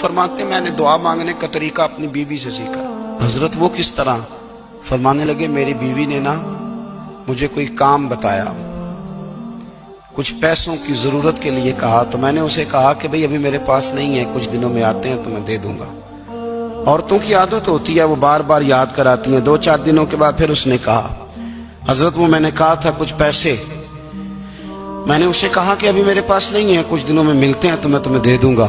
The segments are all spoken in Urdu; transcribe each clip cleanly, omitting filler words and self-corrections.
فرماتے میں نے دعا مانگنے کا طریقہ اپنی بیوی سے سیکھا۔ حضرت وہ کس طرح؟ فرمانے لگے میری بیوی نے نا مجھے کوئی کام بتایا، کچھ پیسوں کی ضرورت کے لیے کہا، تو میں نے اسے کہا کہ بھئی ابھی میرے پاس نہیں ہے، کچھ دنوں میں آتے ہیں تو میں دے دوں گا۔ عورتوں کی عادت ہوتی ہے وہ بار بار یاد کراتی ہیں۔ 2-4 دنوں کے بعد پھر اس نے کہا حضرت وہ میں نے کہا تھا کچھ پیسے، میں نے اسے کہا کہ ابھی میرے پاس نہیں ہے، کچھ دنوں میں ملتے ہیں تو میں تمہیں دے دوں گا۔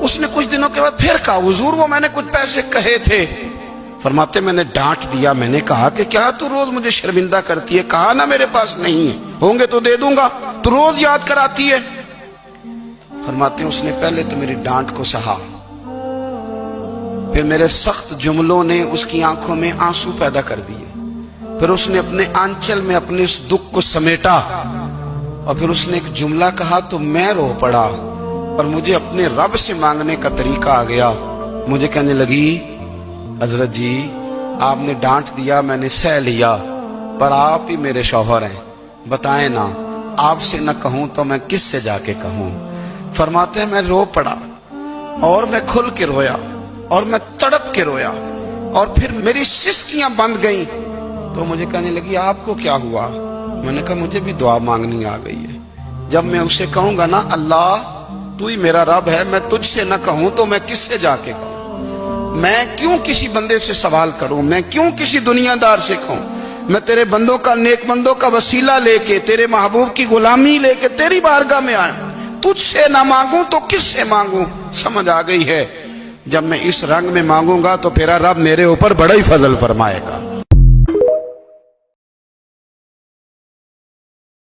اس نے کچھ دنوں کے بعد پھر کہا حضور وہ میں نے کچھ پیسے کہے تھے۔ فرماتے میں نے ڈانٹ دیا، میں نے کہا کہ کیا تو روز مجھے شرمندہ کرتی ہے، کہا نا میرے پاس نہیں ہے، ہوں گے تو دے دوں گا، تو روز یاد کراتی ہے۔ فرماتے ہیں اس نے پہلے تو میری ڈانٹ کو سہا، پھر میرے سخت جملوں نے اس کی آنکھوں میں آنسو پیدا کر دیے، پھر اس نے اپنے آنچل میں اپنے اس دکھ کو سمیٹا، اور پھر اس نے ایک جملہ کہا تو میں رو پڑا، اور مجھے اپنے رب سے مانگنے کا طریقہ آ گیا۔ مجھے کہنے لگی حضرت جی آپ نے ڈانٹ دیا، میں نے سہ لیا، پر آپ ہی میرے شوہر ہیں، بتائیں نا آپ سے نہ کہوں تو میں کس سے جا کے کہوں۔ فرماتے ہیں میں رو پڑا، اور میں کھل کے رویا، اور میں تڑپ کے رویا، اور پھر میری سسکیاں بند گئیں۔ تو مجھے کہنے لگی آپ کو کیا ہوا؟ میں نے کہا مجھے بھی دعا مانگنی آ گئی ہے۔ جب میں اسے کہوں گا نا اللہ تو ہی میرا رب ہے، میں تجھ سے نہ کہوں تو میں کس سے جا کے کہوں؟ میں کیوں کسی بندے سے سوال کروں؟ میں کیوں کسی دنیا دار سے کہوں؟ میں تیرے بندوں کا، نیک بندوں کا وسیلہ لے کے، تیرے محبوب کی غلامی لے کے تیری بارگاہ میں آیا، تجھ سے نہ مانگوں تو کس سے مانگوں؟ سمجھ آ گئی ہے، جب میں اس رنگ میں مانگوں گا تو پھر رب میرے اوپر بڑا ہی فضل فرمائے گا۔